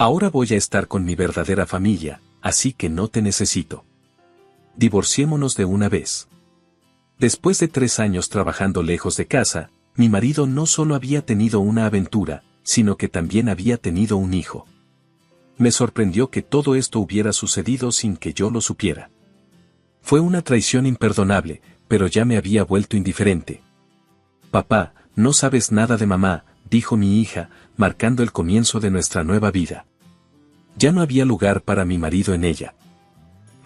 Ahora voy a estar con mi verdadera familia, así que no te necesito. Divorciémonos de una vez. Después de 3 años trabajando lejos de casa, mi marido no solo había tenido una aventura, sino que también había tenido un hijo. Me sorprendió que todo esto hubiera sucedido sin que yo lo supiera. Fue una traición imperdonable, pero ya me había vuelto indiferente. Papá, no sabes nada de mamá, dijo mi hija, marcando el comienzo de nuestra nueva vida. Ya no había lugar para mi marido en ella.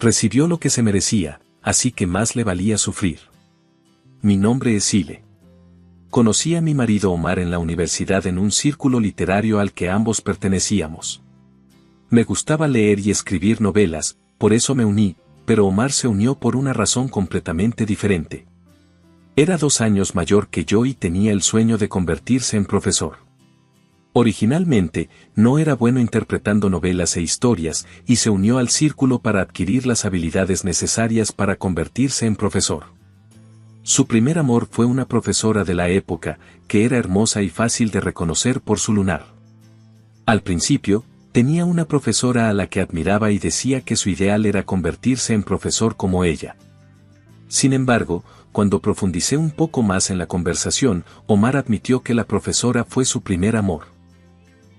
Recibió lo que se merecía, así que más le valía sufrir. Mi nombre es Sile. Conocí a mi marido Omar en la universidad en un círculo literario al que ambos pertenecíamos. Me gustaba leer y escribir novelas, por eso me uní, pero Omar se unió por una razón completamente diferente. Era 2 años mayor que yo y tenía el sueño de convertirse en profesor. Originalmente, no era bueno interpretando novelas e historias, y se unió al círculo para adquirir las habilidades necesarias para convertirse en profesor. Su primer amor fue una profesora de la época, que era hermosa y fácil de reconocer por su lunar. Al principio, tenía una profesora a la que admiraba y decía que su ideal era convertirse en profesor como ella. Sin embargo, cuando profundicé un poco más en la conversación, Omar admitió que la profesora fue su primer amor.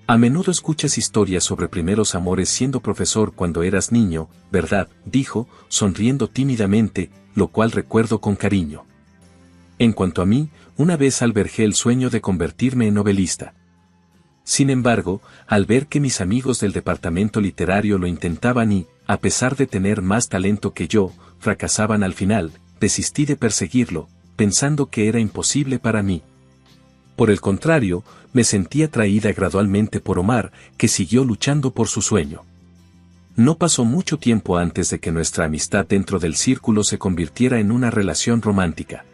A menudo escuchas historias sobre primeros amores siendo profesor cuando eras niño, ¿verdad?, dijo, sonriendo tímidamente, lo cual recuerdo con cariño. En cuanto a mí, una vez albergué el sueño de convertirme en novelista. Sin embargo, al ver que mis amigos del departamento literario lo intentaban y, a pesar de tener más talento que yo, fracasaban al final, desistí de perseguirlo, pensando que era imposible para mí. Por el contrario, me sentí atraída gradualmente por Omar, que siguió luchando por su sueño. No pasó mucho tiempo antes de que nuestra amistad dentro del círculo se convirtiera en una relación romántica.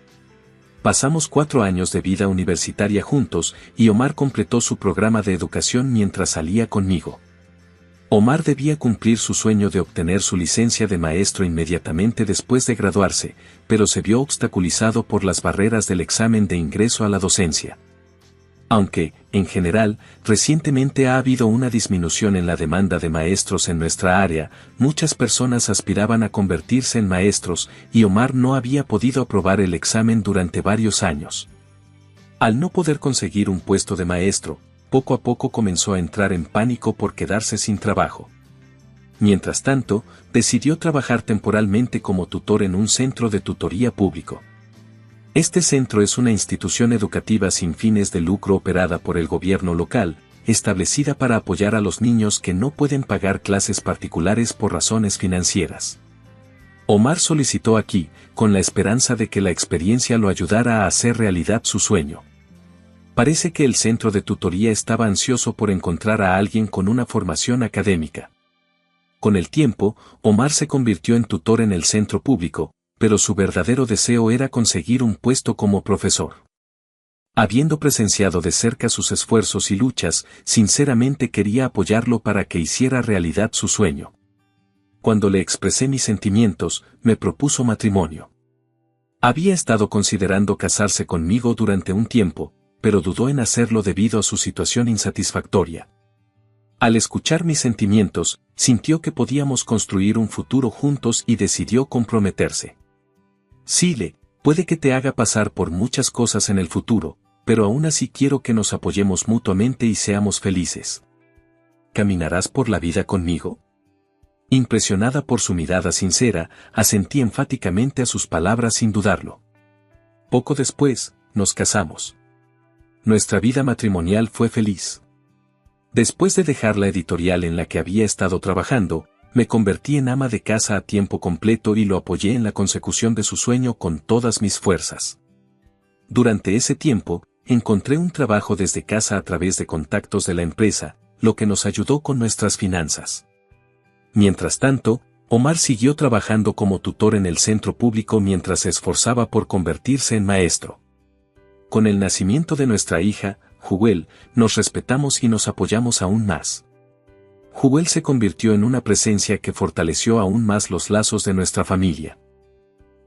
Pasamos 4 años de vida universitaria juntos y Omar completó su programa de educación mientras salía conmigo. Omar debía cumplir su sueño de obtener su licencia de maestro inmediatamente después de graduarse, pero se vio obstaculizado por las barreras del examen de ingreso a la docencia. Aunque, en general, recientemente ha habido una disminución en la demanda de maestros en nuestra área, muchas personas aspiraban a convertirse en maestros, y Omar no había podido aprobar el examen durante varios años. Al no poder conseguir un puesto de maestro, poco a poco comenzó a entrar en pánico por quedarse sin trabajo. Mientras tanto, decidió trabajar temporalmente como tutor en un centro de tutoría público. Este centro es una institución educativa sin fines de lucro operada por el gobierno local, establecida para apoyar a los niños que no pueden pagar clases particulares por razones financieras. Omar solicitó aquí, con la esperanza de que la experiencia lo ayudara a hacer realidad su sueño. Parece que el centro de tutoría estaba ansioso por encontrar a alguien con una formación académica. Con el tiempo, Omar se convirtió en tutor en el centro público, pero su verdadero deseo era conseguir un puesto como profesor. Habiendo presenciado de cerca sus esfuerzos y luchas, sinceramente quería apoyarlo para que hiciera realidad su sueño. Cuando le expresé mis sentimientos, me propuso matrimonio. Había estado considerando casarse conmigo durante un tiempo, pero dudó en hacerlo debido a su situación insatisfactoria. Al escuchar mis sentimientos, sintió que podíamos construir un futuro juntos y decidió comprometerse. Sile, puede que te haga pasar por muchas cosas en el futuro, pero aún así quiero que nos apoyemos mutuamente y seamos felices. ¿Caminarás por la vida conmigo? Impresionada por su mirada sincera, asentí enfáticamente a sus palabras sin dudarlo. Poco después, nos casamos. Nuestra vida matrimonial fue feliz. Después de dejar la editorial en la que había estado trabajando, me convertí en ama de casa a tiempo completo y lo apoyé en la consecución de su sueño con todas mis fuerzas. Durante ese tiempo, encontré un trabajo desde casa a través de contactos de la empresa, lo que nos ayudó con nuestras finanzas. Mientras tanto, Omar siguió trabajando como tutor en el centro público mientras se esforzaba por convertirse en maestro. Con el nacimiento de nuestra hija, Jewel, nos respetamos y nos apoyamos aún más. Jewel se convirtió en una presencia que fortaleció aún más los lazos de nuestra familia.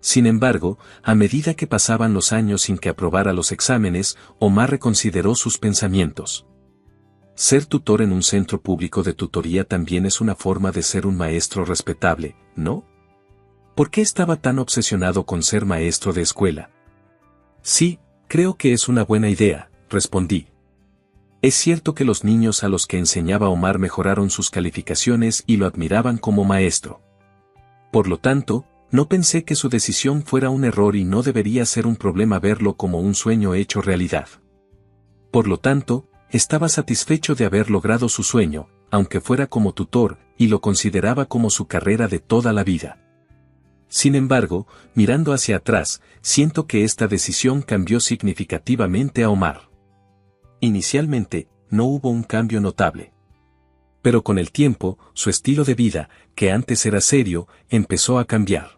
Sin embargo, a medida que pasaban los años sin que aprobara los exámenes, Omar reconsideró sus pensamientos. Ser tutor en un centro público de tutoría también es una forma de ser un maestro respetable, ¿no? ¿Por qué estaba tan obsesionado con ser maestro de escuela? Sí, creo que es una buena idea, respondí. Es cierto que los niños a los que enseñaba Omar mejoraron sus calificaciones y lo admiraban como maestro. Por lo tanto, no pensé que su decisión fuera un error y no debería ser un problema verlo como un sueño hecho realidad. Por lo tanto, estaba satisfecho de haber logrado su sueño, aunque fuera como tutor, y lo consideraba como su carrera de toda la vida. Sin embargo, mirando hacia atrás, siento que esta decisión cambió significativamente a Omar. Inicialmente, no hubo un cambio notable. Pero con el tiempo, su estilo de vida, que antes era serio, empezó a cambiar.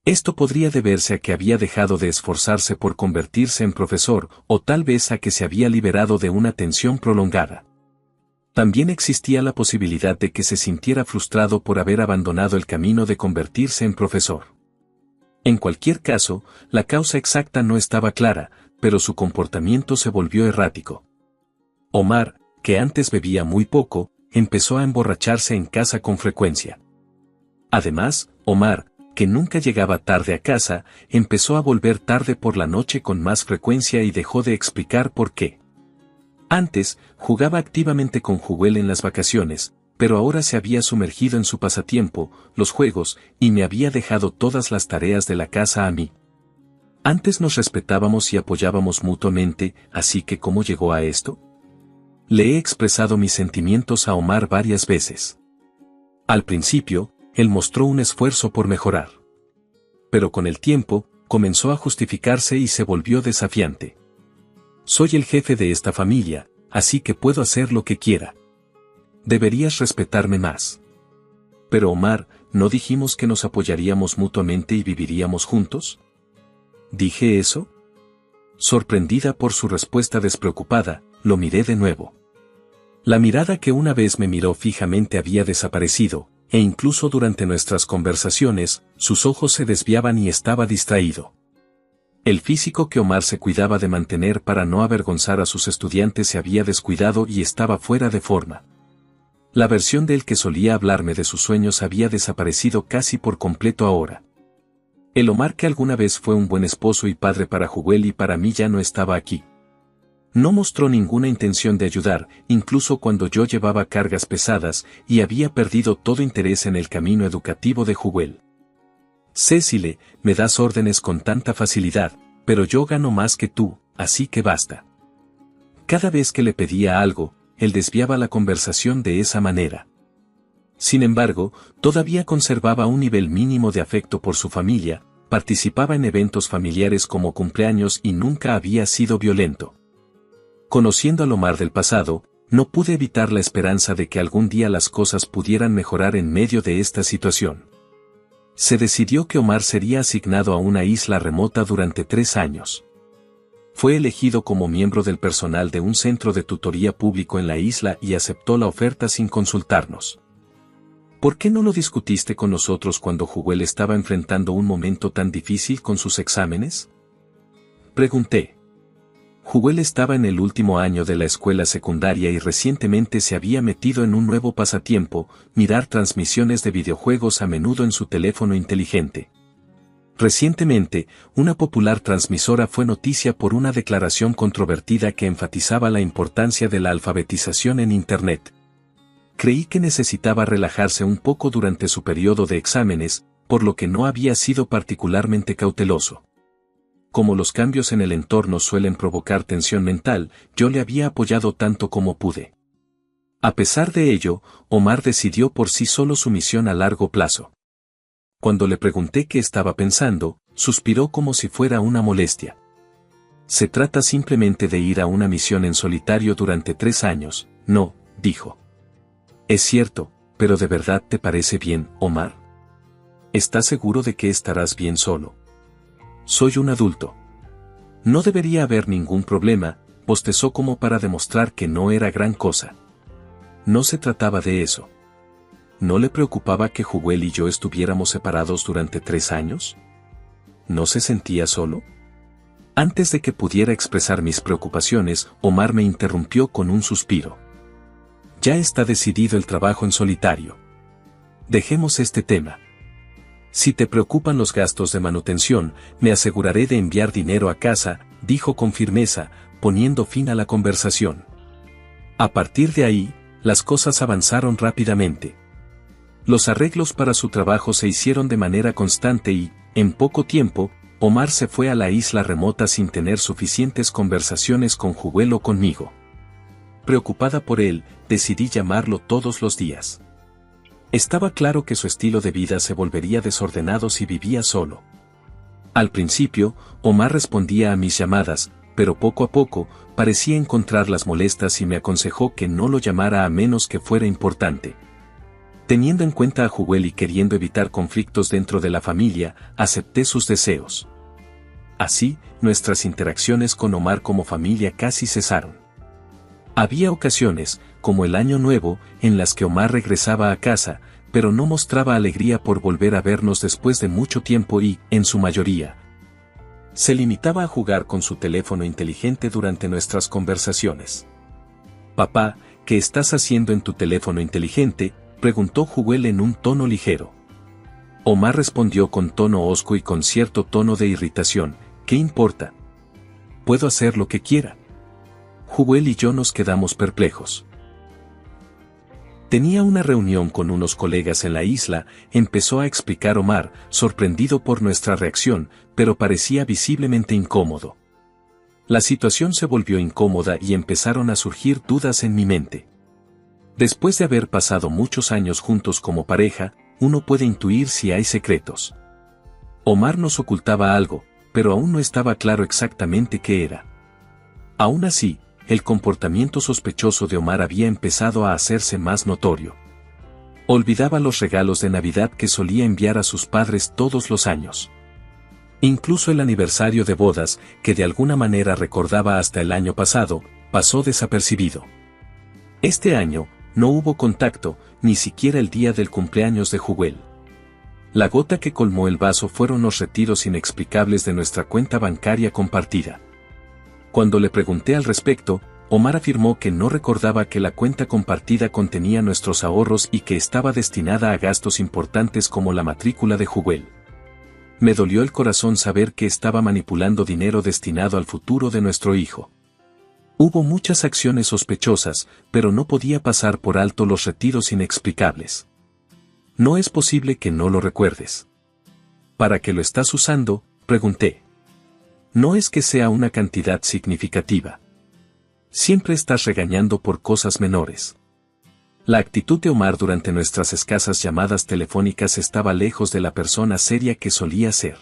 Esto podría deberse a que había dejado de esforzarse por convertirse en profesor, o tal vez a que se había liberado de una tensión prolongada. También existía la posibilidad de que se sintiera frustrado por haber abandonado el camino de convertirse en profesor. En cualquier caso, la causa exacta no estaba clara, pero su comportamiento se volvió errático. Omar, que antes bebía muy poco, empezó a emborracharse en casa con frecuencia. Además, Omar, que nunca llegaba tarde a casa, empezó a volver tarde por la noche con más frecuencia y dejó de explicar por qué. Antes, jugaba activamente con Jewel en las vacaciones, pero ahora se había sumergido en su pasatiempo, los juegos, y me había dejado todas las tareas de la casa a mí. Antes nos respetábamos y apoyábamos mutuamente, así que ¿cómo llegó a esto? Le he expresado mis sentimientos a Omar varias veces. Al principio, él mostró un esfuerzo por mejorar. Pero con el tiempo, comenzó a justificarse y se volvió desafiante. Soy el jefe de esta familia, así que puedo hacer lo que quiera. Deberías respetarme más. Pero Omar, ¿no dijimos que nos apoyaríamos mutuamente y viviríamos juntos? ¿Dije eso? Sorprendida por su respuesta despreocupada, lo miré de nuevo. La mirada que una vez me miró fijamente había desaparecido, e incluso durante nuestras conversaciones, sus ojos se desviaban y estaba distraído. El físico que Omar se cuidaba de mantener para no avergonzar a sus estudiantes se había descuidado y estaba fuera de forma. La versión de él que solía hablarme de sus sueños había desaparecido casi por completo ahora. El Omar que alguna vez fue un buen esposo y padre para Jewel y para mí ya no estaba aquí. No mostró ninguna intención de ayudar, incluso cuando yo llevaba cargas pesadas, y había perdido todo interés en el camino educativo de Jewel. Cecile, me das órdenes con tanta facilidad, pero yo gano más que tú, así que basta. Cada vez que le pedía algo, él desviaba la conversación de esa manera. Sin embargo, todavía conservaba un nivel mínimo de afecto por su familia, participaba en eventos familiares como cumpleaños y nunca había sido violento. Conociendo al Omar del pasado, no pude evitar la esperanza de que algún día las cosas pudieran mejorar en medio de esta situación. Se decidió que Omar sería asignado a una isla remota durante 3 años. Fue elegido como miembro del personal de un centro de tutoría público en la isla y aceptó la oferta sin consultarnos. ¿Por qué no lo discutiste con nosotros cuando Jewel estaba enfrentando un momento tan difícil con sus exámenes? Pregunté. Jewel estaba en el último año de la escuela secundaria y recientemente se había metido en un nuevo pasatiempo, mirar transmisiones de videojuegos a menudo en su teléfono inteligente. Recientemente, una popular transmisora fue noticia por una declaración controvertida que enfatizaba la importancia de la alfabetización en Internet. Creí que necesitaba relajarse un poco durante su periodo de exámenes, por lo que no había sido particularmente cauteloso. Como los cambios en el entorno suelen provocar tensión mental, yo le había apoyado tanto como pude. A pesar de ello, Omar decidió por sí solo su misión a largo plazo. Cuando le pregunté qué estaba pensando, suspiró como si fuera una molestia. Se trata simplemente de ir a una misión en solitario durante 3 años, no, dijo. Es cierto, pero ¿de verdad te parece bien, Omar? ¿Estás seguro de que estarás bien solo? Soy un adulto. No debería haber ningún problema, bostezó como para demostrar que no era gran cosa. No se trataba de eso. ¿No le preocupaba que Jewel y yo estuviéramos separados durante 3 años? ¿No se sentía solo? Antes de que pudiera expresar mis preocupaciones, Omar me interrumpió con un suspiro. Ya está decidido el trabajo en solitario. Dejemos este tema. Si te preocupan los gastos de manutención, me aseguraré de enviar dinero a casa, dijo con firmeza, poniendo fin a la conversación. A partir de ahí, las cosas avanzaron rápidamente. Los arreglos para su trabajo se hicieron de manera constante y, en poco tiempo, Omar se fue a la isla remota sin tener suficientes conversaciones con Jewel o conmigo. Preocupada por él, decidí llamarlo todos los días. Estaba claro que su estilo de vida se volvería desordenado si vivía solo. Al principio, Omar respondía a mis llamadas, pero poco a poco, parecía encontrarlas molestas y me aconsejó que no lo llamara a menos que fuera importante. Teniendo en cuenta a Jewel y queriendo evitar conflictos dentro de la familia, acepté sus deseos. Así, nuestras interacciones con Omar como familia casi cesaron. Había ocasiones, como el Año Nuevo, en las que Omar regresaba a casa, pero no mostraba alegría por volver a vernos después de mucho tiempo y, en su mayoría, se limitaba a jugar con su teléfono inteligente durante nuestras conversaciones. «Papá, ¿qué estás haciendo en tu teléfono inteligente?», preguntó Jewel en un tono ligero. Omar respondió con tono hosco y con cierto tono de irritación: «¿Qué importa? Puedo hacer lo que quiera». Jewel y yo nos quedamos perplejos. Tenía una reunión con unos colegas en la isla, empezó a explicar Omar, sorprendido por nuestra reacción, pero parecía visiblemente incómodo. La situación se volvió incómoda y empezaron a surgir dudas en mi mente. Después de haber pasado muchos años juntos como pareja, uno puede intuir si hay secretos. Omar nos ocultaba algo, pero aún no estaba claro exactamente qué era. Aún así, el comportamiento sospechoso de Omar había empezado a hacerse más notorio. Olvidaba los regalos de Navidad que solía enviar a sus padres todos los años. Incluso el aniversario de bodas, que de alguna manera recordaba hasta el año pasado, pasó desapercibido. Este año, no hubo contacto, ni siquiera el día del cumpleaños de Jewel. La gota que colmó el vaso fueron los retiros inexplicables de nuestra cuenta bancaria compartida. Cuando le pregunté al respecto, Omar afirmó que no recordaba que la cuenta compartida contenía nuestros ahorros y que estaba destinada a gastos importantes como la matrícula de Jewel. Me dolió el corazón saber que estaba manipulando dinero destinado al futuro de nuestro hijo. Hubo muchas acciones sospechosas, pero no podía pasar por alto los retiros inexplicables. No es posible que no lo recuerdes. ¿Para qué lo estás usando?, pregunté. No es que sea una cantidad significativa. Siempre estás regañando por cosas menores. La actitud de Omar durante nuestras escasas llamadas telefónicas estaba lejos de la persona seria que solía ser.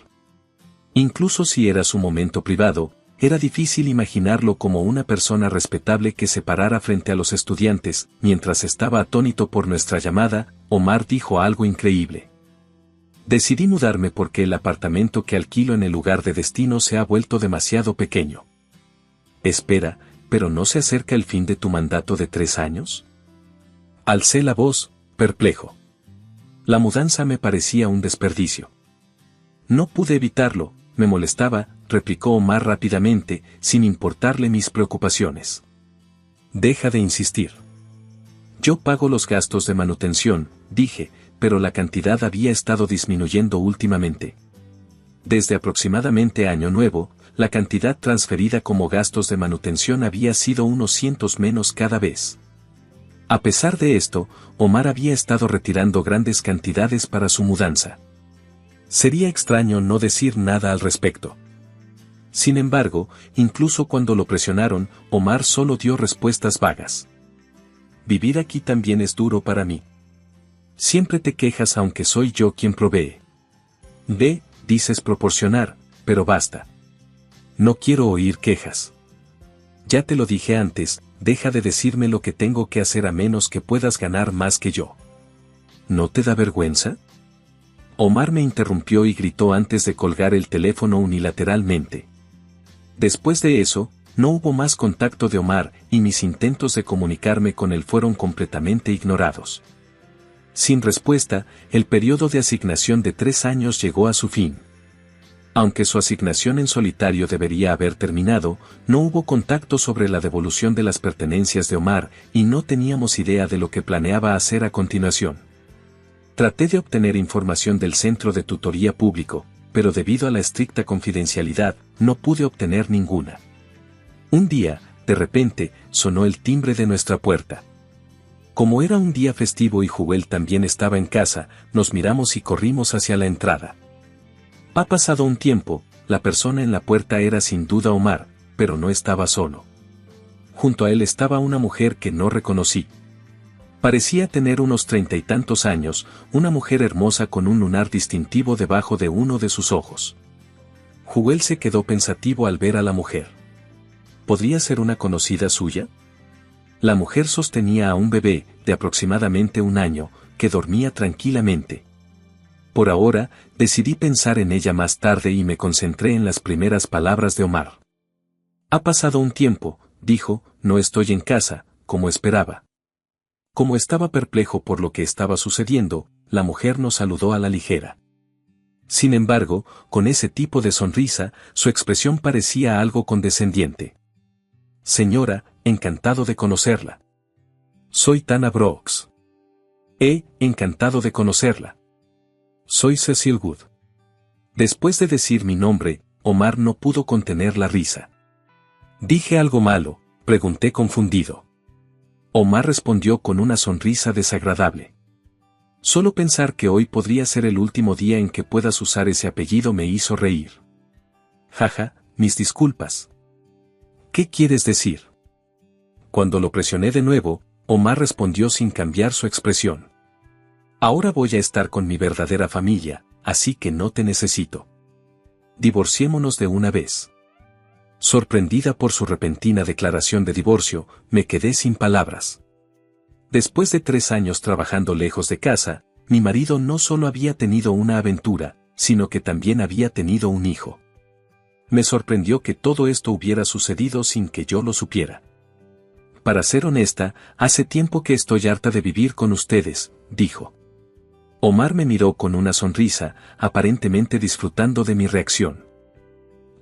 Incluso si era su momento privado, era difícil imaginarlo como una persona respetable que se parara frente a los estudiantes. Mientras estaba atónito por nuestra llamada, Omar dijo algo increíble. Decidí mudarme porque el apartamento que alquilo en el lugar de destino se ha vuelto demasiado pequeño. Espera, ¿pero no se acerca el fin de tu mandato de 3 años? Alcé la voz, perplejo. La mudanza me parecía un desperdicio. No pude evitarlo, me molestaba, replicó Omar rápidamente, sin importarle mis preocupaciones. Deja de insistir. Yo pago los gastos de manutención, dije, pero la cantidad había estado disminuyendo últimamente. Desde aproximadamente Año Nuevo, la cantidad transferida como gastos de manutención había sido unos cientos menos cada vez. A pesar de esto, Omar había estado retirando grandes cantidades para su mudanza. Sería extraño no decir nada al respecto. Sin embargo, incluso cuando lo presionaron, Omar solo dio respuestas vagas. Vivir aquí también es duro para mí. Siempre te quejas aunque soy yo quien provee. Dices proporcionar, pero basta. No quiero oír quejas. Ya te lo dije antes, deja de decirme lo que tengo que hacer a menos que puedas ganar más que yo. ¿No te da vergüenza? Omar me interrumpió y gritó antes de colgar el teléfono unilateralmente. Después de eso, no hubo más contacto de Omar y mis intentos de comunicarme con él fueron completamente ignorados. Sin respuesta, el periodo de asignación de 3 años llegó a su fin. Aunque su asignación en solitario debería haber terminado, no hubo contacto sobre la devolución de las pertenencias de Omar y no teníamos idea de lo que planeaba hacer a continuación. Traté de obtener información del centro de tutoría público, pero debido a la estricta confidencialidad, no pude obtener ninguna. Un día, de repente, sonó el timbre de nuestra puerta. Como era un día festivo y Jubel también estaba en casa, nos miramos y corrimos hacia la entrada. Ha pasado un tiempo, la persona en la puerta era sin duda Omar, pero no estaba solo. Junto a él estaba una mujer que no reconocí. Parecía tener unos 30 y tantos años, una mujer hermosa con un lunar distintivo debajo de uno de sus ojos. Jubel se quedó pensativo al ver a la mujer. ¿Podría ser una conocida suya? La mujer sostenía a un bebé, de aproximadamente 1 año, que dormía tranquilamente. Por ahora, decidí pensar en ella más tarde y me concentré en las primeras palabras de Omar. Ha pasado un tiempo, dijo, no estoy en casa, como esperaba. Como estaba perplejo por lo que estaba sucediendo, la mujer nos saludó a la ligera. Sin embargo, con ese tipo de sonrisa, su expresión parecía algo condescendiente. Señora, encantado de conocerla. Soy Tana Brooks. Encantado de conocerla. Soy Cecil Wood. Después de decir mi nombre, Omar no pudo contener la risa. ¿Dije algo malo?, pregunté confundido. Omar respondió con una sonrisa desagradable. Solo pensar que hoy podría ser el último día en que puedas usar ese apellido me hizo reír. Jaja, mis disculpas. ¿Qué quieres decir? Cuando lo presioné de nuevo, Omar respondió sin cambiar su expresión. Ahora voy a estar con mi verdadera familia, así que no te necesito. Divorciémonos de una vez. Sorprendida por su repentina declaración de divorcio, me quedé sin palabras. Después de 3 años trabajando lejos de casa, mi marido no solo había tenido una aventura, sino que también había tenido un hijo. Me sorprendió que todo esto hubiera sucedido sin que yo lo supiera. Para ser honesta, hace tiempo que estoy harta de vivir con ustedes, dijo. Omar me miró con una sonrisa, aparentemente disfrutando de mi reacción.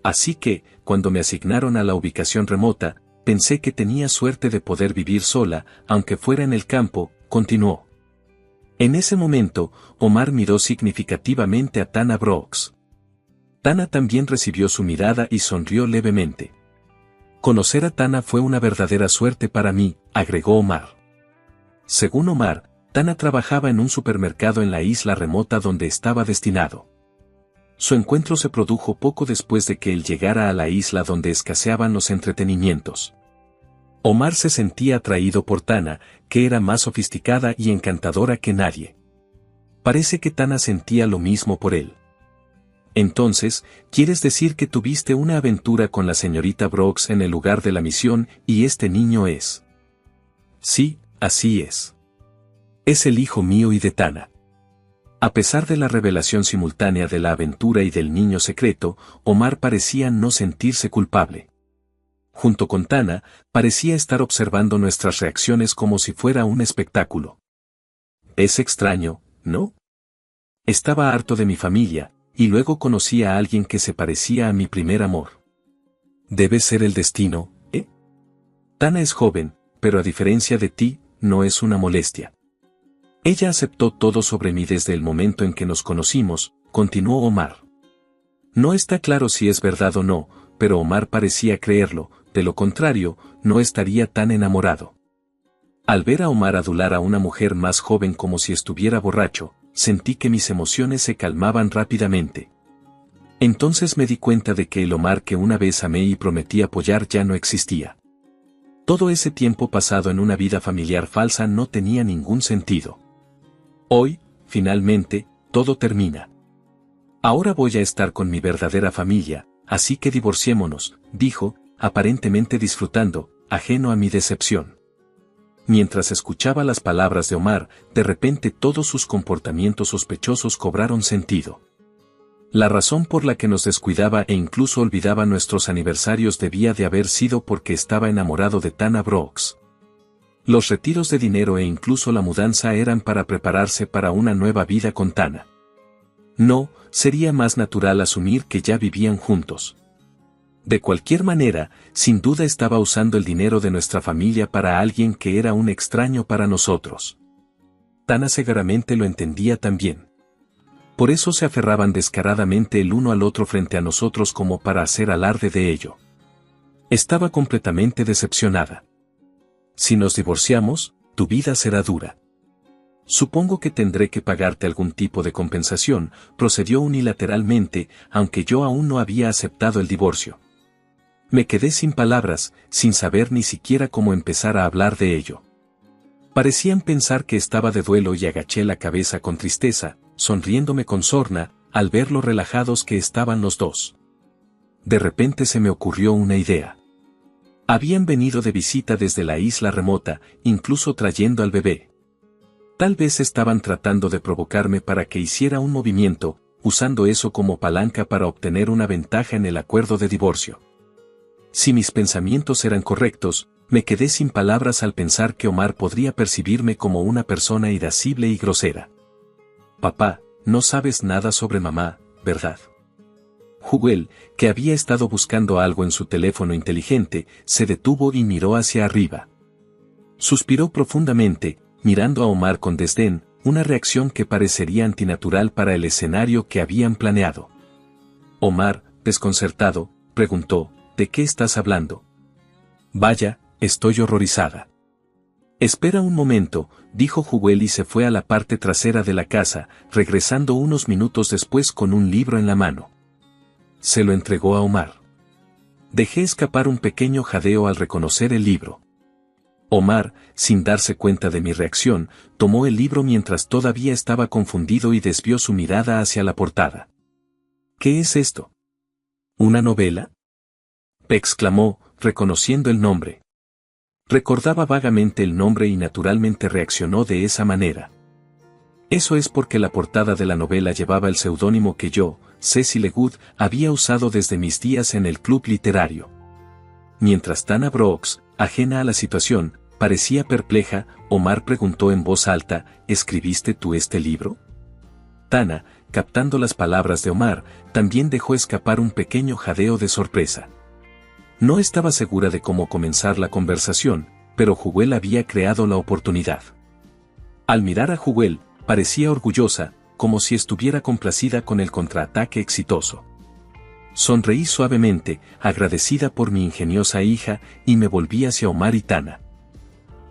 Así que, cuando me asignaron a la ubicación remota, pensé que tenía suerte de poder vivir sola, aunque fuera en el campo, continuó. En ese momento, Omar miró significativamente a Tana Brooks. Tana también recibió su mirada y sonrió levemente. Conocer a Tana fue una verdadera suerte para mí, agregó Omar. Según Omar, Tana trabajaba en un supermercado en la isla remota donde estaba destinado. Su encuentro se produjo poco después de que él llegara a la isla donde escaseaban los entretenimientos. Omar se sentía atraído por Tana, que era más sofisticada y encantadora que nadie. Parece que Tana sentía lo mismo por él. Entonces, ¿quieres decir que tuviste una aventura con la señorita Brooks en el lugar de la misión y este niño es? Sí, así es. Es el hijo mío y de Tana. A pesar de la revelación simultánea de la aventura y del niño secreto, Omar parecía no sentirse culpable. Junto con Tana, parecía estar observando nuestras reacciones como si fuera un espectáculo. Es extraño, ¿no? Estaba harto de mi familia, y luego conocí a alguien que se parecía a mi primer amor. Debe ser el destino, ¿eh? Tana es joven, pero a diferencia de ti, no es una molestia. Ella aceptó todo sobre mí desde el momento en que nos conocimos, continuó Omar. No está claro si es verdad o no, pero Omar parecía creerlo, de lo contrario, no estaría tan enamorado. Al ver a Omar adular a una mujer más joven como si estuviera borracho, sentí que mis emociones se calmaban rápidamente. Entonces me di cuenta de que el Omar que una vez amé y prometí apoyar ya no existía. Todo ese tiempo pasado en una vida familiar falsa no tenía ningún sentido. Hoy, finalmente, todo termina. Ahora voy a estar con mi verdadera familia, así que divorciémonos, dijo, aparentemente disfrutando, ajeno a mi decepción. Mientras escuchaba las palabras de Omar, de repente todos sus comportamientos sospechosos cobraron sentido. La razón por la que nos descuidaba e incluso olvidaba nuestros aniversarios debía de haber sido porque estaba enamorado de Tana Brooks. Los retiros de dinero e incluso la mudanza eran para prepararse para una nueva vida con Tana. No, sería más natural asumir que ya vivían juntos. De cualquier manera, sin duda estaba usando el dinero de nuestra familia para alguien que era un extraño para nosotros. Tana seguramente lo entendía también. Por eso se aferraban descaradamente el uno al otro frente a nosotros como para hacer alarde de ello. Estaba completamente decepcionada. Si nos divorciamos, tu vida será dura. Supongo que tendré que pagarte algún tipo de compensación, procedió unilateralmente, aunque yo aún no había aceptado el divorcio. Me quedé sin palabras, sin saber ni siquiera cómo empezar a hablar de ello. Parecían pensar que estaba de duelo y agaché la cabeza con tristeza, sonriéndome con sorna, al ver lo relajados que estaban los dos. De repente se me ocurrió una idea. Habían venido de visita desde la isla remota, incluso trayendo al bebé. Tal vez estaban tratando de provocarme para que hiciera un movimiento, usando eso como palanca para obtener una ventaja en el acuerdo de divorcio. Si mis pensamientos eran correctos, me quedé sin palabras al pensar que Omar podría percibirme como una persona irascible y grosera. Papá, no sabes nada sobre mamá, ¿verdad? Jewel, que había estado buscando algo en su teléfono inteligente, se detuvo y miró hacia arriba. Suspiró profundamente, mirando a Omar con desdén, una reacción que parecería antinatural para el escenario que habían planeado. Omar, desconcertado, preguntó, ¿de qué estás hablando? Vaya, estoy horrorizada. Espera un momento, dijo Jewel y se fue a la parte trasera de la casa, regresando unos minutos después con un libro en la mano. Se lo entregó a Omar. Dejé escapar un pequeño jadeo al reconocer el libro. Omar, sin darse cuenta de mi reacción, tomó el libro mientras todavía estaba confundido y desvió su mirada hacia la portada. ¿Qué es esto? ¿Una novela? Exclamó, reconociendo el nombre. Recordaba vagamente el nombre y naturalmente reaccionó de esa manera. Eso es porque la portada de la novela llevaba el seudónimo que yo, Cecil Good, había usado desde mis días en el club literario. Mientras Tana Brooks, ajena a la situación, parecía perpleja, Omar preguntó en voz alta, ¿escribiste tú este libro? Tana, captando las palabras de Omar, también dejó escapar un pequeño jadeo de sorpresa. No estaba segura de cómo comenzar la conversación, pero Jewel había creado la oportunidad. Al mirar a Jewel, parecía orgullosa, como si estuviera complacida con el contraataque exitoso. Sonreí suavemente, agradecida por mi ingeniosa hija, y me volví hacia Omar y Tana.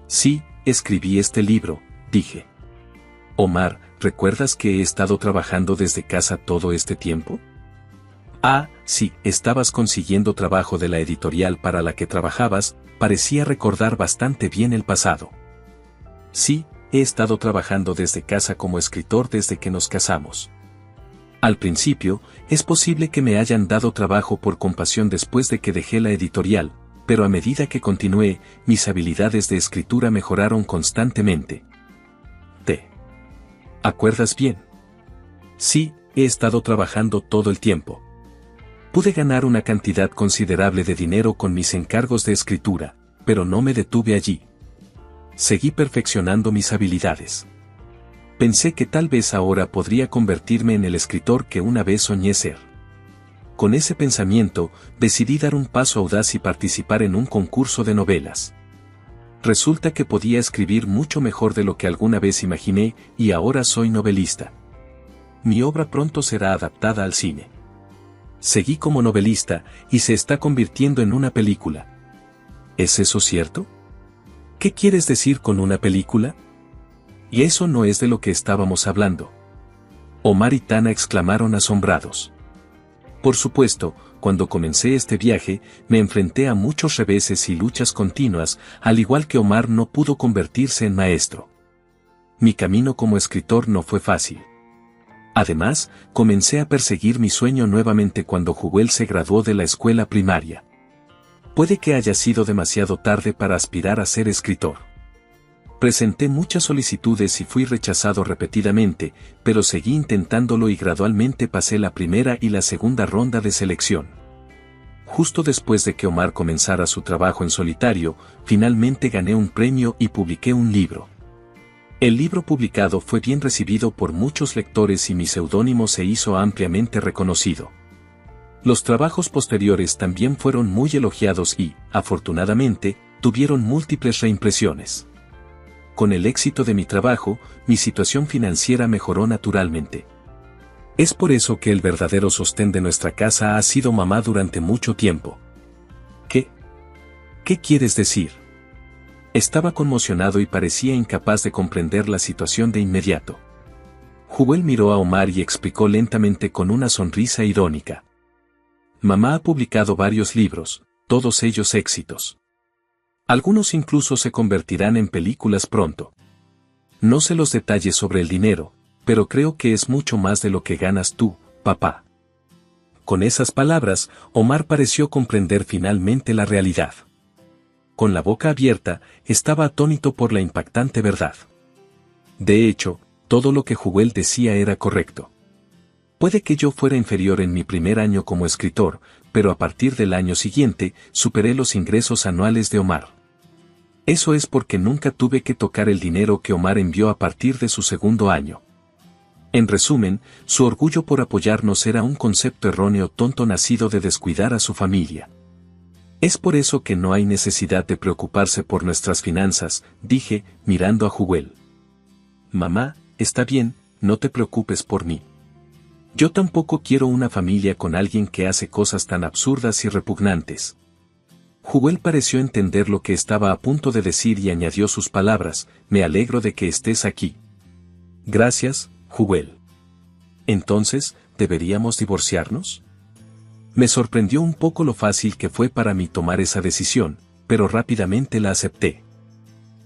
Sí, escribí este libro, dije. Omar, ¿recuerdas que he estado trabajando desde casa todo este tiempo? Ah, sí, estabas consiguiendo trabajo de la editorial para la que trabajabas, parecía recordar bastante bien el pasado. Sí, he estado trabajando desde casa como escritor desde que nos casamos. Al principio, es posible que me hayan dado trabajo por compasión después de que dejé la editorial, pero a medida que continué, mis habilidades de escritura mejoraron constantemente. ¿Te acuerdas bien? Sí, he estado trabajando todo el tiempo. Pude ganar una cantidad considerable de dinero con mis encargos de escritura, pero no me detuve allí. Seguí perfeccionando mis habilidades. Pensé que tal vez ahora podría convertirme en el escritor que una vez soñé ser. Con ese pensamiento, decidí dar un paso audaz y participar en un concurso de novelas. Resulta que podía escribir mucho mejor de lo que alguna vez imaginé, y ahora soy novelista. Mi obra pronto será adaptada al cine. Seguí como novelista, y se está convirtiendo en una película. ¿Es eso cierto? ¿Qué quieres decir con una película? Y eso no es de lo que estábamos hablando. Omar y Tana exclamaron asombrados. Por supuesto, cuando comencé este viaje, me enfrenté a muchos reveses y luchas continuas, al igual que Omar no pudo convertirse en maestro. Mi camino como escritor no fue fácil. Además, comencé a perseguir mi sueño nuevamente cuando Jewel se graduó de la escuela primaria. Puede que haya sido demasiado tarde para aspirar a ser escritor. Presenté muchas solicitudes y fui rechazado repetidamente, pero seguí intentándolo y gradualmente pasé la primera y la segunda ronda de selección. Justo después de que Omar comenzara su trabajo en solitario, finalmente gané un premio y publiqué un libro. El libro publicado fue bien recibido por muchos lectores y mi seudónimo se hizo ampliamente reconocido. Los trabajos posteriores también fueron muy elogiados y, afortunadamente, tuvieron múltiples reimpresiones. Con el éxito de mi trabajo, mi situación financiera mejoró naturalmente. Es por eso que el verdadero sostén de nuestra casa ha sido mamá durante mucho tiempo. ¿Qué? ¿Qué quieres decir? Estaba conmocionado y parecía incapaz de comprender la situación de inmediato. Jubel miró a Omar y explicó lentamente con una sonrisa irónica. Mamá ha publicado varios libros, todos ellos éxitos. Algunos incluso se convertirán en películas pronto. No sé los detalles sobre el dinero, pero creo que es mucho más de lo que ganas tú, papá. Con esas palabras, Omar pareció comprender finalmente la realidad. Con la boca abierta, estaba atónito por la impactante verdad. De hecho, todo lo que Jubel decía era correcto. Puede que yo fuera inferior en mi primer año como escritor, pero a partir del año siguiente, superé los ingresos anuales de Omar. Eso es porque nunca tuve que tocar el dinero que Omar envió a partir de su segundo año. En resumen, su orgullo por apoyarnos era un concepto erróneo tonto nacido de descuidar a su familia. Es por eso que no hay necesidad de preocuparse por nuestras finanzas, dije, mirando a Jubel. Mamá, está bien, no te preocupes por mí. Yo tampoco quiero una familia con alguien que hace cosas tan absurdas y repugnantes. Jubel pareció entender lo que estaba a punto de decir y añadió sus palabras, me alegro de que estés aquí. Gracias, Jubel. Entonces, ¿deberíamos divorciarnos? Me sorprendió un poco lo fácil que fue para mí tomar esa decisión, pero rápidamente la acepté.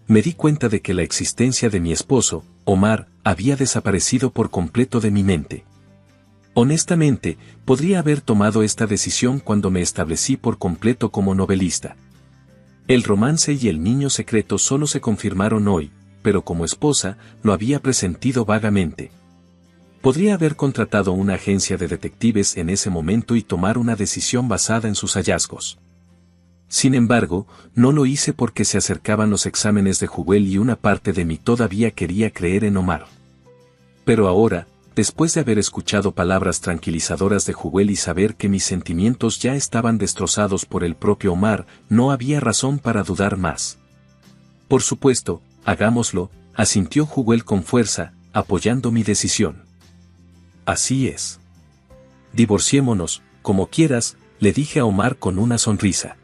Me di cuenta de que la existencia de mi esposo, Omar, había desaparecido por completo de mi mente. Honestamente, podría haber tomado esta decisión cuando me establecí por completo como novelista. El romance y el niño secreto solo se confirmaron hoy, pero como esposa, lo había presentido vagamente. Podría haber contratado una agencia de detectives en ese momento y tomar una decisión basada en sus hallazgos. Sin embargo, no lo hice porque se acercaban los exámenes de Jubel y una parte de mí todavía quería creer en Omar. Pero ahora, después de haber escuchado palabras tranquilizadoras de Jubel y saber que mis sentimientos ya estaban destrozados por el propio Omar, no había razón para dudar más. Por supuesto, hagámoslo, asintió Jubel con fuerza, apoyando mi decisión. Así es. Divorciémonos, como quieras, le dije a Omar con una sonrisa.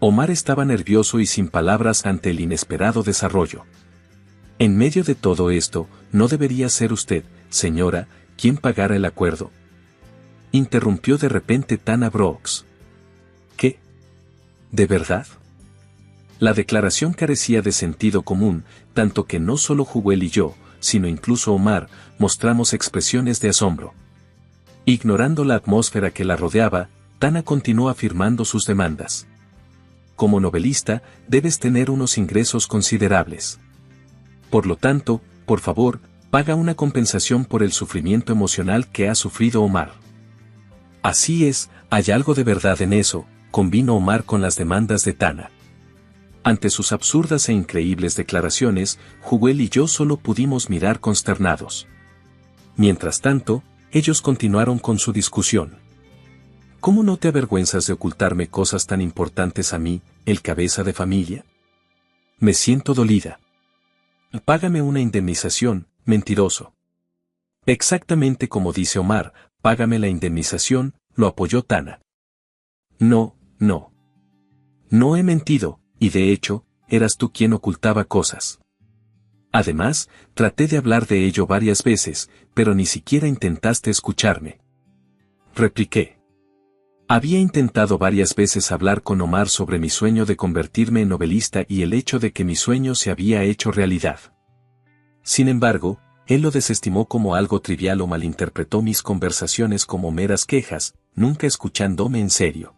Omar estaba nervioso y sin palabras ante el inesperado desarrollo. En medio de todo esto, ¿no debería ser usted, señora, quien pagara el acuerdo? Interrumpió de repente Tana Brooks. ¿Qué? ¿De verdad? La declaración carecía de sentido común, tanto que no solo Jubel y yo, sino incluso Omar, mostramos expresiones de asombro. Ignorando la atmósfera que la rodeaba, Tana continuó afirmando sus demandas. Como novelista, debes tener unos ingresos considerables. Por lo tanto, por favor, paga una compensación por el sufrimiento emocional que ha sufrido Omar. Así es, hay algo de verdad en eso, convino Omar con las demandas de Tana. Ante sus absurdas e increíbles declaraciones, Jubel y yo solo pudimos mirar consternados. Mientras tanto, ellos continuaron con su discusión. ¿Cómo no te avergüenzas de ocultarme cosas tan importantes a mí, el cabeza de familia? Me siento dolida. Págame una indemnización, mentiroso. Exactamente como dice Omar, págame la indemnización, lo apoyó Tana. No. No he mentido. Y de hecho, eras tú quien ocultaba cosas. Además, traté de hablar de ello varias veces, pero ni siquiera intentaste escucharme. Repliqué. Había intentado varias veces hablar con Omar sobre mi sueño de convertirme en novelista y el hecho de que mi sueño se había hecho realidad. Sin embargo, él lo desestimó como algo trivial o malinterpretó mis conversaciones como meras quejas, nunca escuchándome en serio.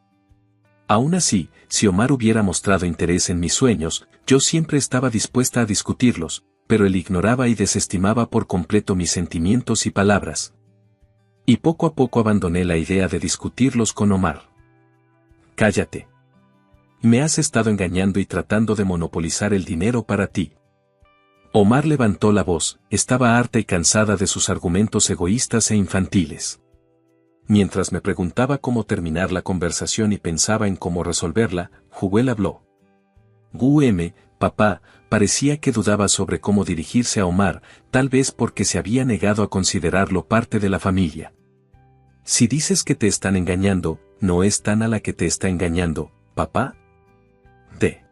Aún así, si Omar hubiera mostrado interés en mis sueños, yo siempre estaba dispuesta a discutirlos, pero él ignoraba y desestimaba por completo mis sentimientos y palabras. Y poco a poco abandoné la idea de discutirlos con Omar. Cállate. Me has estado engañando y tratando de monopolizar el dinero para ti. Omar levantó la voz, estaba harta y cansada de sus argumentos egoístas e infantiles. Mientras me preguntaba cómo terminar la conversación y pensaba en cómo resolverla, Jubel habló. Papá, parecía que dudaba sobre cómo dirigirse a Omar, tal vez porque se había negado a considerarlo parte de la familia. Si dices que te están engañando, ¿no es Tana la que te está engañando, papá? ¿De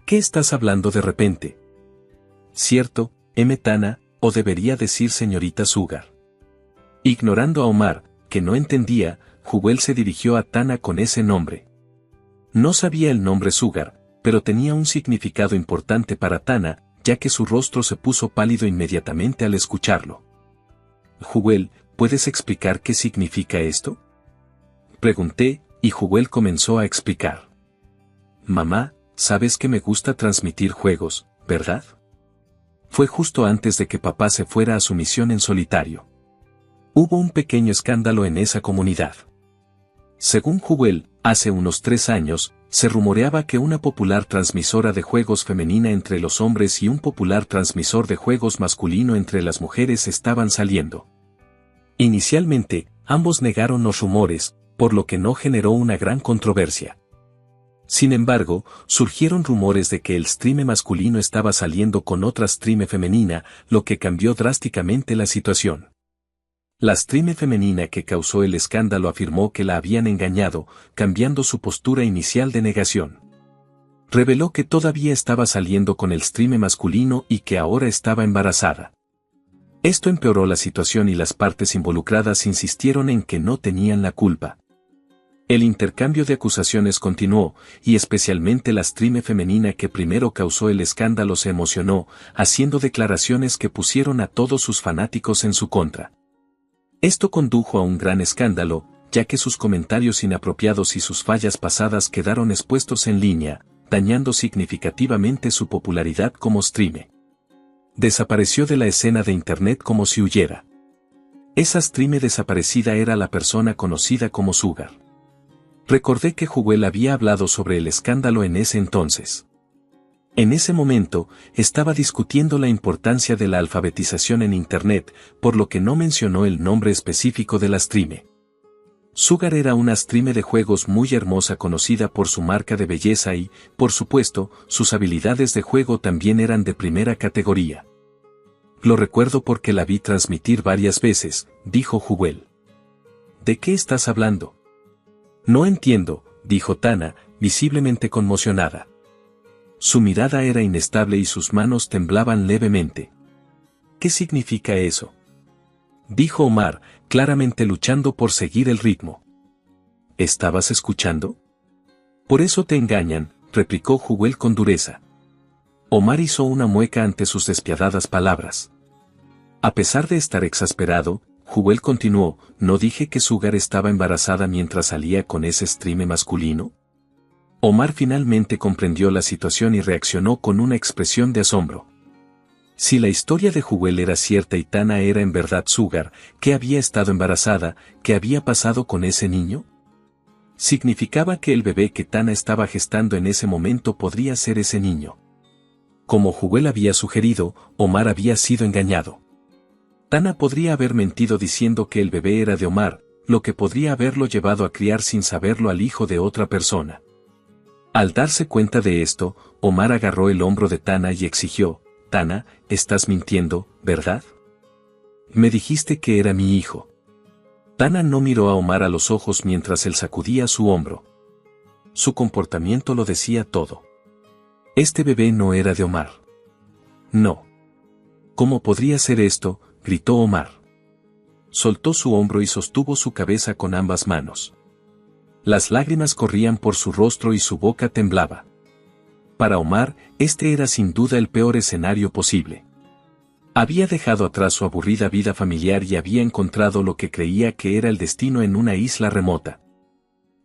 qué estás hablando de repente? Cierto, Tana, o debería decir señorita Sugar. Ignorando a Omar, que no entendía, Jubel se dirigió a Tana con ese nombre. No sabía el nombre Sugar, pero tenía un significado importante para Tana, ya que su rostro se puso pálido inmediatamente al escucharlo. Jubel, ¿puedes explicar qué significa esto? Pregunté, y Jubel comenzó a explicar. Mamá, sabes que me gusta transmitir juegos, ¿verdad? Fue justo antes de que papá se fuera a su misión en solitario. Hubo un pequeño escándalo en esa comunidad. Según Jubel, hace unos 3 años, se rumoreaba que una popular transmisora de juegos femenina entre los hombres y un popular transmisor de juegos masculino entre las mujeres estaban saliendo. Inicialmente, ambos negaron los rumores, por lo que no generó una gran controversia. Sin embargo, surgieron rumores de que el streamer masculino estaba saliendo con otra streamer femenina, lo que cambió drásticamente la situación. La streamer femenina que causó el escándalo afirmó que la habían engañado, cambiando su postura inicial de negación. Reveló que todavía estaba saliendo con el streamer masculino y que ahora estaba embarazada. Esto empeoró la situación y las partes involucradas insistieron en que no tenían la culpa. El intercambio de acusaciones continuó, y especialmente la streamer femenina que primero causó el escándalo se emocionó, haciendo declaraciones que pusieron a todos sus fanáticos en su contra. Esto condujo a un gran escándalo, ya que sus comentarios inapropiados y sus fallas pasadas quedaron expuestos en línea, dañando significativamente su popularidad como streamer. Desapareció de la escena de internet como si huyera. Esa streamer desaparecida era la persona conocida como Sugar. Recordé que Jubel había hablado sobre el escándalo en ese entonces. En ese momento, estaba discutiendo la importancia de la alfabetización en Internet, por lo que no mencionó el nombre específico de la streamer. Sugar era una streamer de juegos muy hermosa conocida por su marca de belleza y, por supuesto, sus habilidades de juego también eran de primera categoría. Lo recuerdo porque la vi transmitir varias veces, dijo Jubel. ¿De qué estás hablando? No entiendo, dijo Tana, visiblemente conmocionada. Su mirada era inestable y sus manos temblaban levemente. ¿Qué significa eso? Dijo Omar, claramente luchando por seguir el ritmo. ¿Estabas escuchando? Por eso te engañan, replicó Jubel con dureza. Omar hizo una mueca ante sus despiadadas palabras. A pesar de estar exasperado, Jubel continuó, ¿no dije que Sugar estaba embarazada mientras salía con ese streamer masculino? Omar finalmente comprendió la situación y reaccionó con una expresión de asombro. Si la historia de Jubel era cierta y Tana era en verdad Sugar, que había estado embarazada, ¿qué había pasado con ese niño? Significaba que el bebé que Tana estaba gestando en ese momento podría ser ese niño. Como Jubel había sugerido, Omar había sido engañado. Tana podría haber mentido diciendo que el bebé era de Omar, lo que podría haberlo llevado a criar sin saberlo al hijo de otra persona. Al darse cuenta de esto, Omar agarró el hombro de Tana y exigió, Tana, estás mintiendo, ¿verdad? Me dijiste que era mi hijo. Tana no miró a Omar a los ojos mientras él sacudía su hombro. Su comportamiento lo decía todo. Este bebé no era de Omar. No. ¿Cómo podría ser esto?, gritó Omar. Soltó su hombro y sostuvo su cabeza con ambas manos. Las lágrimas corrían por su rostro y su boca temblaba. Para Omar, este era sin duda el peor escenario posible. Había dejado atrás su aburrida vida familiar y había encontrado lo que creía que era el destino en una isla remota.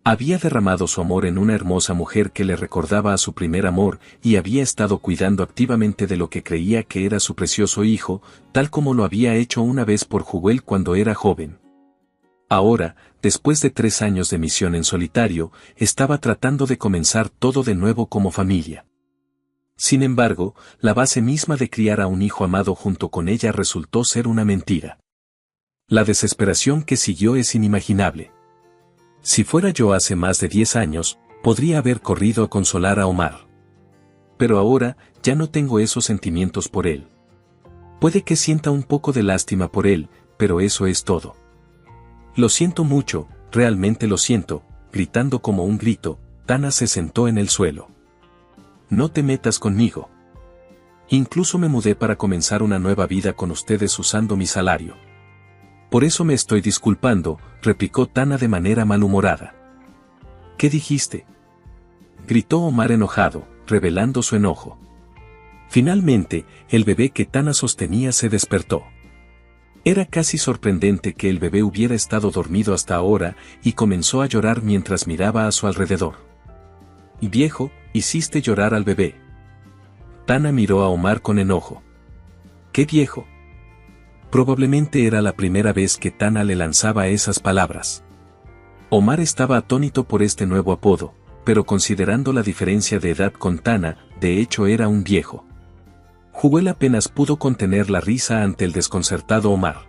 Había derramado su amor en una hermosa mujer que le recordaba a su primer amor y había estado cuidando activamente de lo que creía que era su precioso hijo, tal como lo había hecho una vez por Jubel cuando era joven. Ahora, después de 3 años de misión en solitario, estaba tratando de comenzar todo de nuevo como familia. Sin embargo, la base misma de criar a un hijo amado junto con ella resultó ser una mentira. La desesperación que siguió es inimaginable. Si fuera yo hace más de 10 años, podría haber corrido a consolar a Omar. Pero ahora, ya no tengo esos sentimientos por él. Puede que sienta un poco de lástima por él, pero eso es todo. Lo siento mucho, realmente lo siento. Gritando como un grito, Tana se sentó en el suelo. No te metas conmigo. Incluso me mudé para comenzar una nueva vida con ustedes usando mi salario. Por eso me estoy disculpando, replicó Tana de manera malhumorada. ¿Qué dijiste? Gritó Omar enojado, revelando su enojo. Finalmente, el bebé que Tana sostenía se despertó. Era casi sorprendente que el bebé hubiera estado dormido hasta ahora y comenzó a llorar mientras miraba a su alrededor. Viejo, hiciste llorar al bebé. Tana miró a Omar con enojo. ¿Qué viejo? Probablemente era la primera vez que Tana le lanzaba esas palabras. Omar estaba atónito por este nuevo apodo, pero considerando la diferencia de edad con Tana, de hecho era un viejo. Jewel apenas pudo contener la risa ante el desconcertado Omar.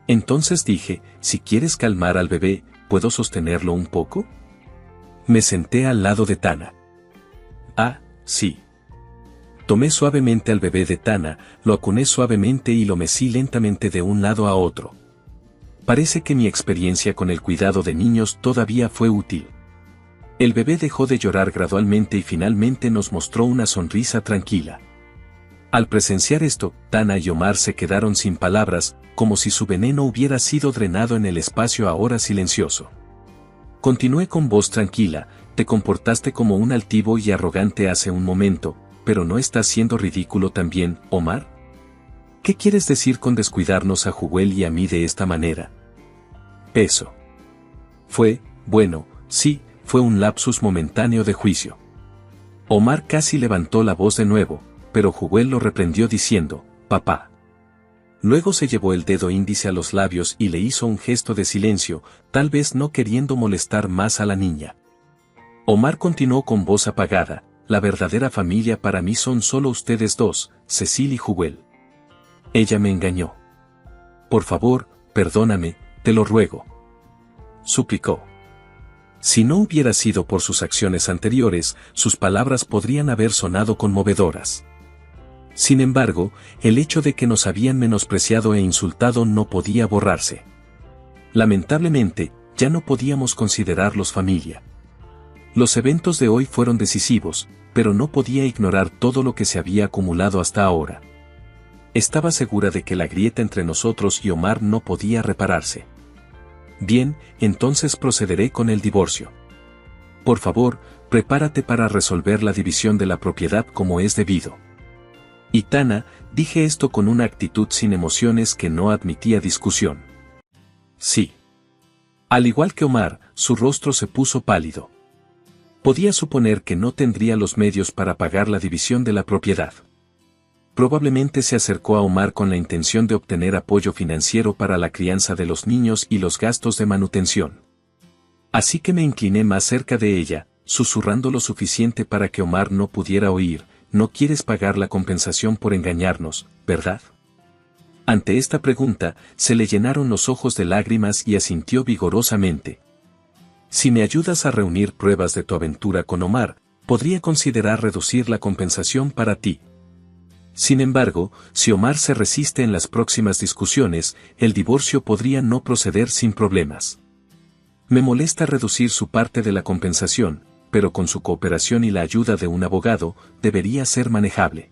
Entonces dije, si quieres calmar al bebé, ¿puedo sostenerlo un poco? Me senté al lado de Tana. Ah, sí. Tomé suavemente al bebé de Tana, lo acuné suavemente y lo mecí lentamente de un lado a otro. Parece que mi experiencia con el cuidado de niños todavía fue útil. El bebé dejó de llorar gradualmente y finalmente nos mostró una sonrisa tranquila. Al presenciar esto, Tana y Omar se quedaron sin palabras, como si su veneno hubiera sido drenado en el espacio ahora silencioso. Continué con voz tranquila, te comportaste como un altivo y arrogante hace un momento, pero ¿no estás siendo ridículo también, Omar? ¿Qué quieres decir con descuidarnos a Jewel y a mí de esta manera? Eso. Bueno, sí, fue un lapsus momentáneo de juicio. Omar casi levantó la voz de nuevo, pero Jewel lo reprendió diciendo, papá. Luego se llevó el dedo índice a los labios y le hizo un gesto de silencio, tal vez no queriendo molestar más a la niña. Omar continuó con voz apagada, la verdadera familia para mí son solo ustedes dos, Cecil y Jewel. Ella me engañó. Por favor, perdóname, te lo ruego. Suplicó. Si no hubiera sido por sus acciones anteriores, sus palabras podrían haber sonado conmovedoras. Sin embargo, el hecho de que nos habían menospreciado e insultado no podía borrarse. Lamentablemente, ya no podíamos considerarlos familia. Los eventos de hoy fueron decisivos, pero no podía ignorar todo lo que se había acumulado hasta ahora. Estaba segura de que la grieta entre nosotros y Omar no podía repararse. Bien, entonces procederé con el divorcio. Por favor, prepárate para resolver la división de la propiedad como es debido. Y Tana, dije esto con una actitud sin emociones que no admitía discusión. Sí. Al igual que Omar, su rostro se puso pálido. Podía suponer que no tendría los medios para pagar la división de la propiedad. Probablemente se acercó a Omar con la intención de obtener apoyo financiero para la crianza de los niños y los gastos de manutención. Así que me incliné más cerca de ella, susurrando lo suficiente para que Omar no pudiera oír. No quieres pagar la compensación por engañarnos, ¿verdad? Ante esta pregunta, se le llenaron los ojos de lágrimas y asintió vigorosamente. Si me ayudas a reunir pruebas de tu aventura con Omar, podría considerar reducir la compensación para ti. Sin embargo, si Omar se resiste en las próximas discusiones, el divorcio podría no proceder sin problemas. Me molesta reducir su parte de la compensación, pero con su cooperación y la ayuda de un abogado, debería ser manejable.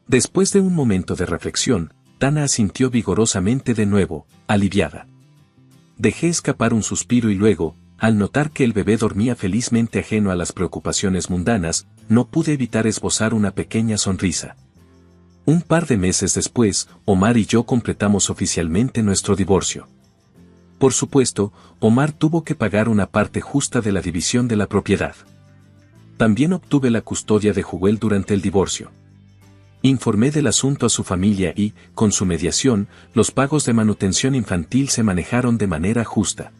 Después de un momento de reflexión, Tana asintió vigorosamente de nuevo, aliviada. Dejé escapar un suspiro y luego, al notar que el bebé dormía felizmente ajeno a las preocupaciones mundanas, no pude evitar esbozar una pequeña sonrisa. Un par de meses después, Omar y yo completamos oficialmente nuestro divorcio. Por supuesto, Omar tuvo que pagar una parte justa de la división de la propiedad. También obtuve la custodia de Jewel durante el divorcio. Informé del asunto a su familia y, con su mediación, los pagos de manutención infantil se manejaron de manera justa.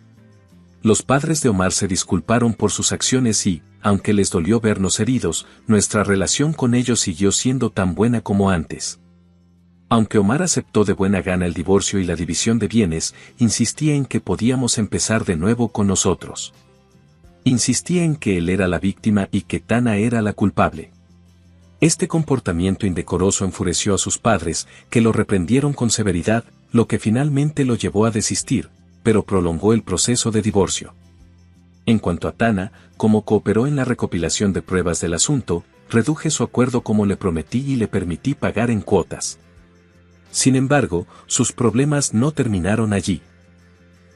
Los padres de Omar se disculparon por sus acciones y, aunque les dolió vernos heridos, nuestra relación con ellos siguió siendo tan buena como antes. Aunque Omar aceptó de buena gana el divorcio y la división de bienes, insistía en que podíamos empezar de nuevo con nosotros. Insistía en que él era la víctima y que Tana era la culpable. Este comportamiento indecoroso enfureció a sus padres, que lo reprendieron con severidad, lo que finalmente lo llevó a desistir, pero prolongó el proceso de divorcio. En cuanto a Tana, como cooperó en la recopilación de pruebas del asunto, reduje su acuerdo como le prometí y le permití pagar en cuotas. Sin embargo, sus problemas no terminaron allí.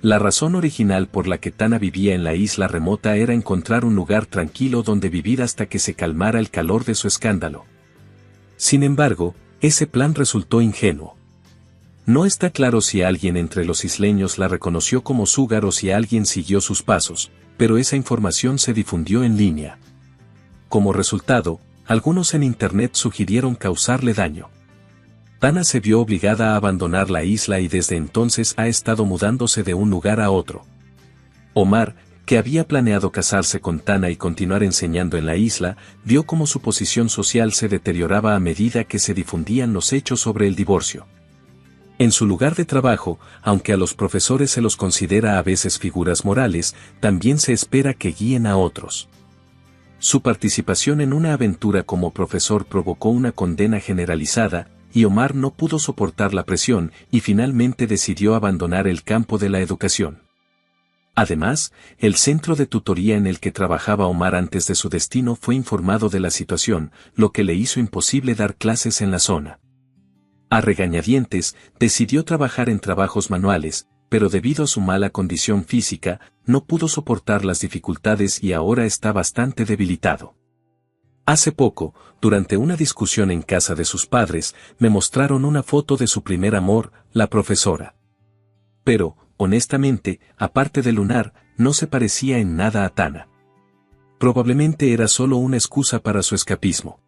La razón original por la que Tana vivía en la isla remota era encontrar un lugar tranquilo donde vivir hasta que se calmara el calor de su escándalo. Sin embargo, ese plan resultó ingenuo. No está claro si alguien entre los isleños la reconoció como Sugar o si alguien siguió sus pasos, pero esa información se difundió en línea. Como resultado, algunos en Internet sugirieron causarle daño. Tana se vio obligada a abandonar la isla y desde entonces ha estado mudándose de un lugar a otro. Omar, que había planeado casarse con Tana y continuar enseñando en la isla, vio cómo su posición social se deterioraba a medida que se difundían los hechos sobre el divorcio. En su lugar de trabajo, aunque a los profesores se los considera a veces figuras morales, también se espera que guíen a otros. Su participación en una aventura como profesor provocó una condena generalizada, y Omar no pudo soportar la presión y finalmente decidió abandonar el campo de la educación. Además, el centro de tutoría en el que trabajaba Omar antes de su destino fue informado de la situación, lo que le hizo imposible dar clases en la zona. A regañadientes, decidió trabajar en trabajos manuales, pero debido a su mala condición física, no pudo soportar las dificultades y ahora está bastante debilitado. Hace poco, durante una discusión en casa de sus padres, me mostraron una foto de su primer amor, la profesora. Pero, honestamente, aparte de lunar, no se parecía en nada a Tana. Probablemente era solo una excusa para su escapismo.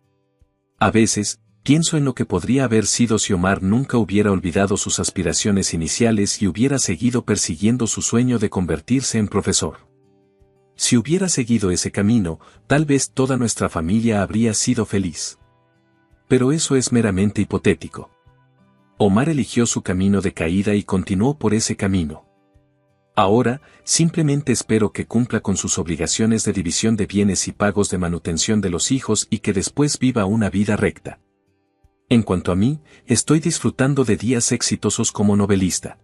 A veces, pienso en lo que podría haber sido si Omar nunca hubiera olvidado sus aspiraciones iniciales y hubiera seguido persiguiendo su sueño de convertirse en profesor. Si hubiera seguido ese camino, tal vez toda nuestra familia habría sido feliz. Pero eso es meramente hipotético. Omar eligió su camino de caída y continuó por ese camino. Ahora, simplemente espero que cumpla con sus obligaciones de división de bienes y pagos de manutención de los hijos y que después viva una vida recta. En cuanto a mí, estoy disfrutando de días exitosos como novelista.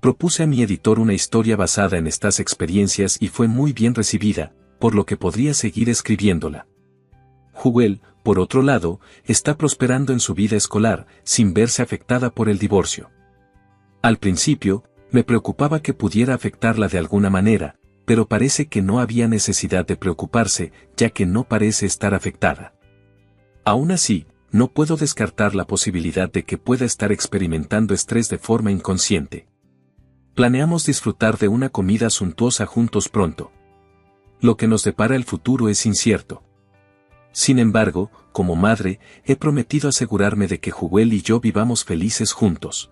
Propuse a mi editor una historia basada en estas experiencias y fue muy bien recibida, por lo que podría seguir escribiéndola. Jewel, por otro lado, está prosperando en su vida escolar, sin verse afectada por el divorcio. Al principio, me preocupaba que pudiera afectarla de alguna manera, pero parece que no había necesidad de preocuparse, ya que no parece estar afectada. Aún así, no puedo descartar la posibilidad de que pueda estar experimentando estrés de forma inconsciente. Planeamos disfrutar de una comida suntuosa juntos pronto. Lo que nos depara el futuro es incierto. Sin embargo, como madre, he prometido asegurarme de que Jewel y yo vivamos felices juntos.